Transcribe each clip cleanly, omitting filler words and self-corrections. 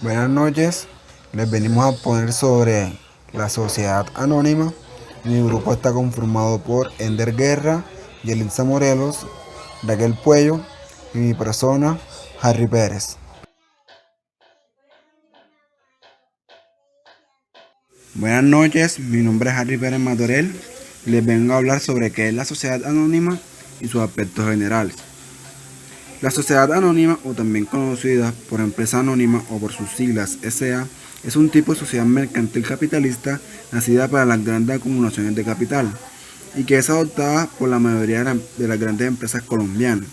Buenas noches, les venimos a poner sobre la sociedad anónima. Mi grupo está conformado por Ender Guerra, Yelitza Morelos, Raquel Puello y mi persona, Harry Pérez. Buenas noches, mi nombre es Harry Pérez Matorel y les vengo a hablar sobre qué es la sociedad anónima y sus aspectos generales. La sociedad anónima, o también conocida por empresa anónima o por sus siglas SA, es un tipo de sociedad mercantil capitalista nacida para las grandes acumulaciones de capital y que es adoptada por la mayoría de las grandes empresas colombianas.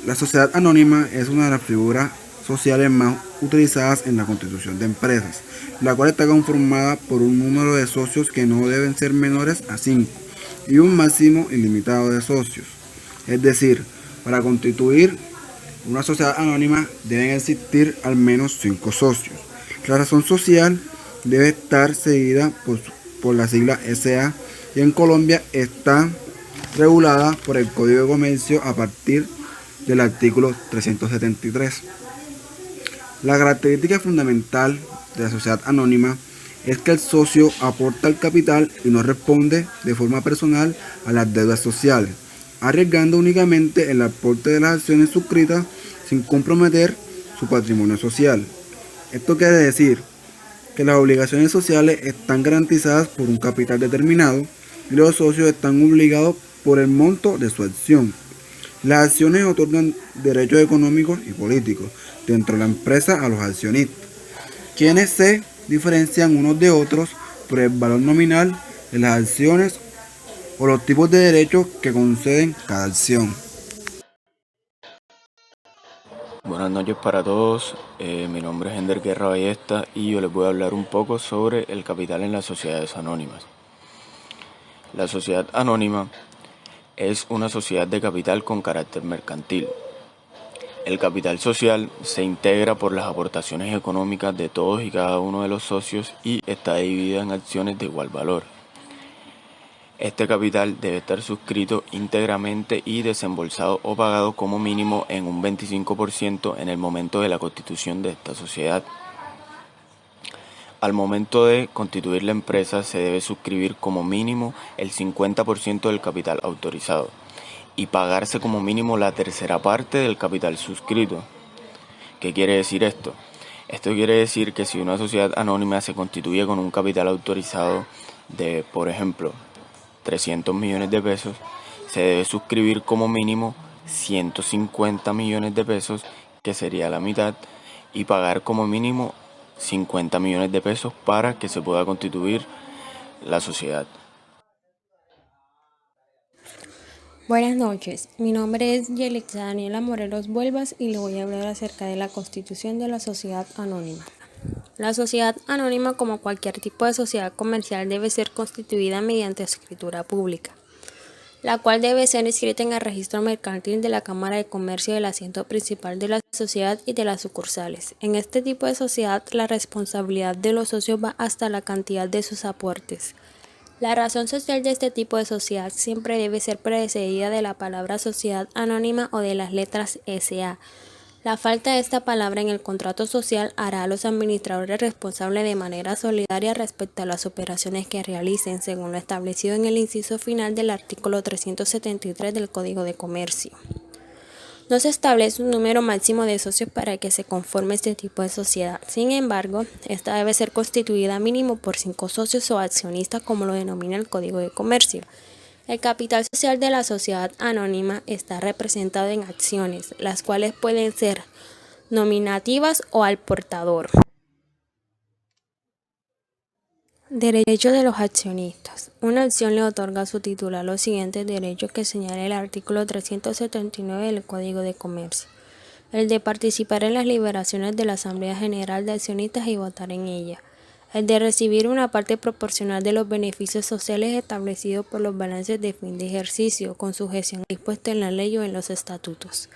La sociedad anónima es una de las figuras sociales más utilizadas en la constitución de empresas, la cual está conformada por un número de socios que no deben ser menores a 5 y un máximo ilimitado de socios. Es decir, para constituir una sociedad anónima deben existir al menos 5 socios. La razón social debe estar seguida por la sigla SA y en Colombia está regulada por el Código de Comercio a partir del artículo 373. La característica fundamental de la sociedad anónima es que el socio aporta el capital y no responde de forma personal a las deudas sociales, arriesgando únicamente el aporte de las acciones suscritas sin comprometer su patrimonio social. Esto quiere decir que las obligaciones sociales están garantizadas por un capital determinado y los socios están obligados por el monto de su acción. Las acciones otorgan derechos económicos y políticos dentro de la empresa a los accionistas, quienes se diferencian unos de otros por el valor nominal de las acciones o los tipos de derechos que conceden cada acción. Buenas noches para todos, mi nombre es Ender Guerra Ballesta y yo les voy a hablar un poco sobre el capital en las sociedades anónimas. La sociedad anónima es una sociedad de capital con carácter mercantil. El capital social se integra por las aportaciones económicas de todos y cada uno de los socios y está dividida en acciones de igual valor. Este capital debe estar suscrito íntegramente y desembolsado o pagado como mínimo en un 25% en el momento de la constitución de esta sociedad. Al momento de constituir la empresa se debe suscribir como mínimo el 50% del capital autorizado y pagarse como mínimo la tercera parte del capital suscrito. ¿Qué quiere decir esto? Esto quiere decir que si una sociedad anónima se constituye con un capital autorizado de, por ejemplo, 300 millones de pesos, se debe suscribir como mínimo 150 millones de pesos, que sería la mitad, y pagar como mínimo 50 millones de pesos para que se pueda constituir la sociedad. Buenas noches, mi nombre es Yelitza Daniela Morelos Vuelvas y le voy a hablar acerca de la constitución de la sociedad anónima. La sociedad anónima, como cualquier tipo de sociedad comercial, debe ser constituida mediante escritura pública, la cual debe ser inscrita en el registro mercantil de la Cámara de Comercio del asiento principal de la sociedad y de las sucursales. En este tipo de sociedad, la responsabilidad de los socios va hasta la cantidad de sus aportes. La razón social de este tipo de sociedad siempre debe ser precedida de la palabra sociedad anónima o de las letras SA. La falta de esta palabra en el contrato social hará a los administradores responsables de manera solidaria respecto a las operaciones que realicen, según lo establecido en el inciso final del artículo 373 del Código de Comercio. No se establece un número máximo de socios para que se conforme este tipo de sociedad. Sin embargo, esta debe ser constituida mínimo por 5 socios o accionistas, como lo denomina el Código de Comercio. El capital social de la sociedad anónima está representado en acciones, las cuales pueden ser nominativas o al portador. Derechos de los accionistas. Una acción le otorga a su titular los siguientes derechos que señala el artículo 379 del Código de Comercio: el de participar en las deliberaciones de la Asamblea General de Accionistas y votar en ella; el de recibir una parte proporcional de los beneficios sociales establecidos por los balances de fin de ejercicio, con sujeción dispuesta en la ley o en los estatutos;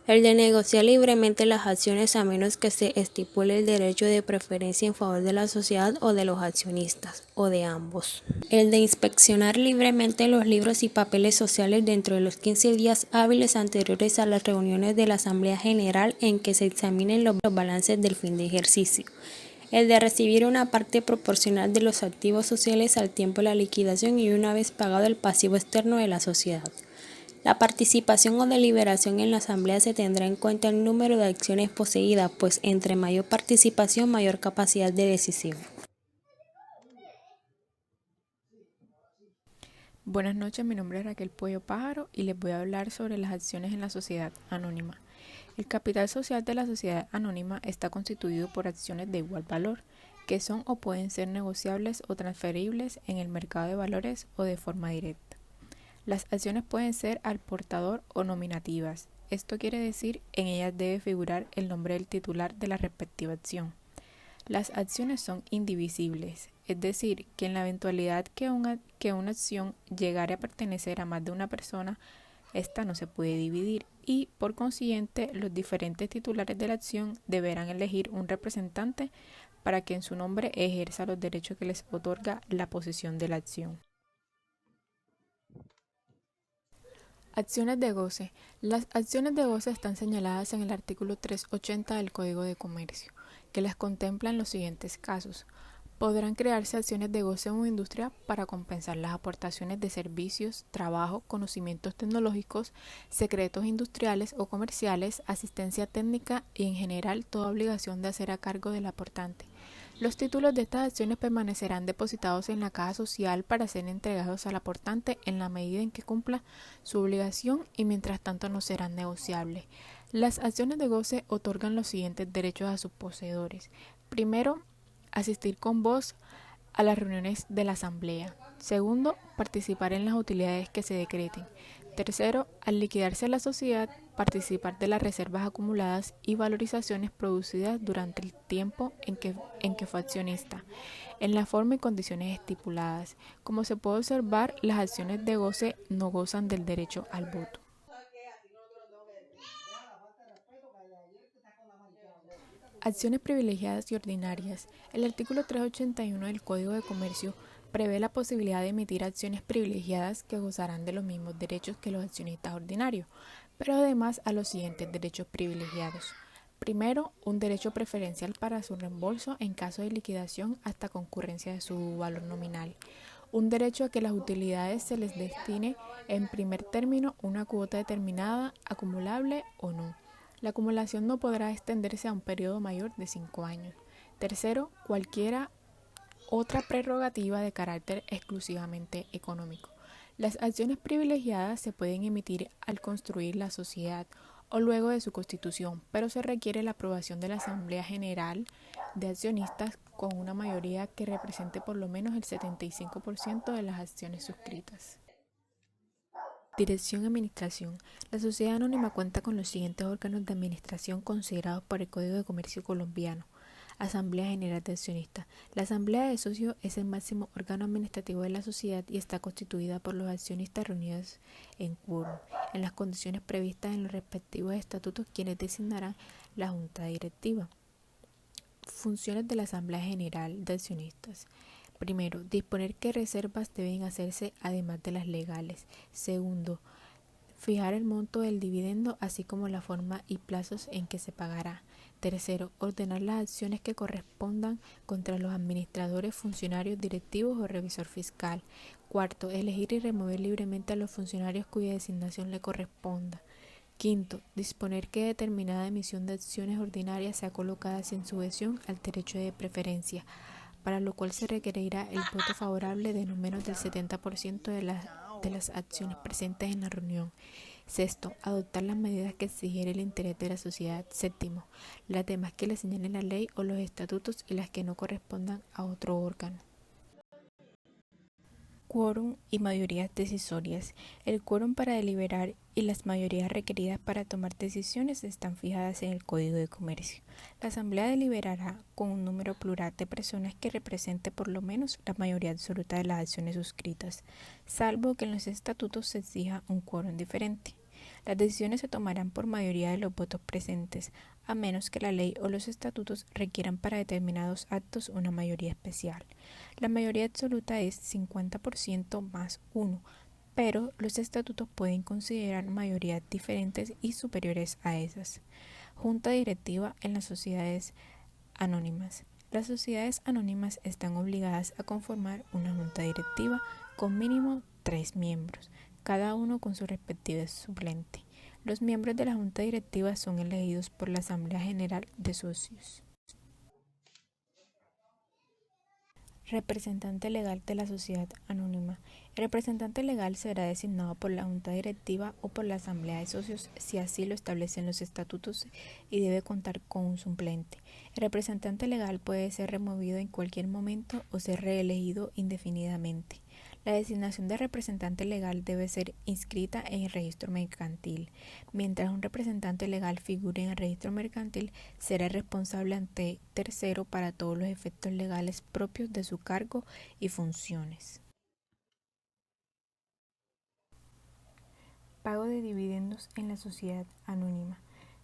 El de negociar libremente las acciones a menos que se estipule el derecho de preferencia en favor de la sociedad o de los accionistas, o de ambos. El de inspeccionar libremente los libros y papeles sociales dentro de los 15 días hábiles anteriores a las reuniones de la Asamblea General en que se examinen los balances del fin de ejercicio. El de recibir una parte proporcional de los activos sociales al tiempo de la liquidación y una vez pagado el pasivo externo de la sociedad. La participación o deliberación en la asamblea se tendrá en cuenta el número de acciones poseídas, pues entre mayor participación, mayor capacidad de decisión. Buenas noches, mi nombre es Raquel Pollo Pájaro y les voy a hablar sobre las acciones en la sociedad anónima. El capital social de la sociedad anónima está constituido por acciones de igual valor, que son o pueden ser negociables o transferibles en el mercado de valores o de forma directa. Las acciones pueden ser al portador o nominativas. Esto quiere decir, en ellas debe figurar el nombre del titular de la respectiva acción. Las acciones son indivisibles, es decir, que en la eventualidad que una acción llegare a pertenecer a más de una persona, esta no se puede dividir y, por consiguiente, los diferentes titulares de la acción deberán elegir un representante para que en su nombre ejerza los derechos que les otorga la posesión de la acción. Acciones de goce. Las acciones de goce están señaladas en el artículo 380 del Código de Comercio, que las contempla en los siguientes casos. Podrán crearse acciones de goce en una industria para compensar las aportaciones de servicios, trabajo, conocimientos tecnológicos, secretos industriales o comerciales, asistencia técnica y en general toda obligación de hacer a cargo del aportante. Los títulos de estas acciones permanecerán depositados en la caja social para ser entregados al aportante en la medida en que cumpla su obligación y mientras tanto no serán negociables. Las acciones de goce otorgan los siguientes derechos a sus poseedores. Primero, asistir con voz a las reuniones de la asamblea. Segundo, participar en las utilidades que se decreten. Tercero, al liquidarse la sociedad, participar de las reservas acumuladas y valorizaciones producidas durante el tiempo en que fue accionista, en la forma y condiciones estipuladas. Como se puede observar, las acciones de goce no gozan del derecho al voto. Acciones privilegiadas y ordinarias. El artículo 381 del Código de Comercio prevé la posibilidad de emitir acciones privilegiadas que gozarán de los mismos derechos que los accionistas ordinarios, pero además a los siguientes derechos privilegiados. Primero, un derecho preferencial para su reembolso en caso de liquidación hasta concurrencia de su valor nominal. Un derecho a que las utilidades se les destine en primer término una cuota determinada, acumulable o no. La acumulación no podrá extenderse a un periodo mayor de 5 años. Tercero, cualquiera otra prerrogativa de carácter exclusivamente económico. Las acciones privilegiadas se pueden emitir al construir la sociedad o luego de su constitución, pero se requiere la aprobación de la Asamblea General de Accionistas con una mayoría que represente por lo menos el 75% de las acciones suscritas. Dirección y administración. La sociedad anónima cuenta con los siguientes órganos de administración considerados por el Código de Comercio colombiano. Asamblea General de Accionistas. La Asamblea de Socios es el máximo órgano administrativo de la sociedad y está constituida por los accionistas reunidos en quórum, en las condiciones previstas en los respectivos estatutos, quienes designarán la junta directiva. Funciones de la Asamblea General de Accionistas. Primero, disponer qué reservas deben hacerse además de las legales. Segundo, fijar el monto del dividendo, así como la forma y plazos en que se pagará. Tercero, ordenar las acciones que correspondan contra los administradores, funcionarios, directivos o revisor fiscal. Cuarto, elegir y remover libremente a los funcionarios cuya designación le corresponda. Quinto, disponer que determinada emisión de acciones ordinarias sea colocada sin sujeción al derecho de preferencia, para lo cual se requerirá el voto favorable de no menos del 70% de las acciones presentes en la reunión. Sexto, adoptar las medidas que exigiere el interés de la sociedad. Séptimo, las demás que le señalen la ley o los estatutos y las que no correspondan a otro órgano. Quórum y mayorías decisorias. El quórum para deliberar y las mayorías requeridas para tomar decisiones están fijadas en el Código de Comercio. La Asamblea deliberará con un número plural de personas que represente por lo menos la mayoría absoluta de las acciones suscritas, salvo que en los estatutos se exija un quórum diferente. Las decisiones se tomarán por mayoría de los votos presentes, a menos que la ley o los estatutos requieran para determinados actos una mayoría especial. La mayoría absoluta es 50% más 1, pero los estatutos pueden considerar mayorías diferentes y superiores a esas. Junta directiva en las sociedades anónimas. Las sociedades anónimas están obligadas a conformar una junta directiva con mínimo 3 miembros, cada uno con su respectivo suplente. Los miembros de la junta directiva son elegidos por la Asamblea General de Socios. Representante legal de la sociedad anónima. El representante legal será designado por la junta directiva o por la asamblea de socios si así lo establecen los estatutos y debe contar con un suplente. El representante legal puede ser removido en cualquier momento o ser reelegido indefinidamente. La designación de representante legal debe ser inscrita en el registro mercantil. Mientras un representante legal figure en el registro mercantil, será responsable ante tercero para todos los efectos legales propios de su cargo y funciones. Pago de dividendos en la sociedad anónima.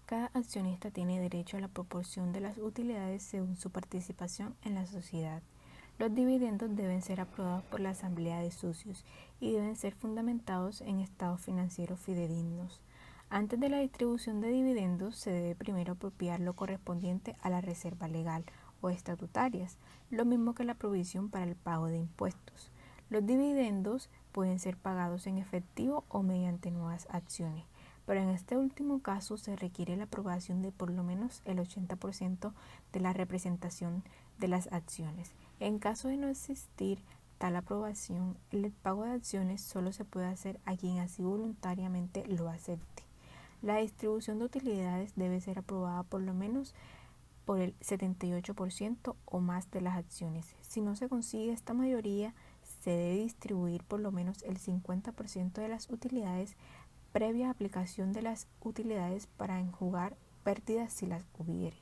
Cada accionista tiene derecho a la proporción de las utilidades según su participación en la sociedad. Los dividendos deben ser aprobados por la asamblea de socios y deben ser fundamentados en estados financieros fidedignos. Antes de la distribución de dividendos se debe primero apropiar lo correspondiente a la reserva legal o estatutarias, lo mismo que la provisión para el pago de impuestos. Los dividendos pueden ser pagados en efectivo o mediante nuevas acciones, pero en este último caso se requiere la aprobación de por lo menos el 80% de la representación de las acciones. En caso de no existir tal aprobación, el pago de acciones solo se puede hacer a quien así voluntariamente lo acepte. La distribución de utilidades debe ser aprobada por lo menos por el 78% o más de las acciones. Si no se consigue esta mayoría, se debe distribuir por lo menos el 50% de las utilidades previa aplicación de las utilidades para enjugar pérdidas si las hubiere.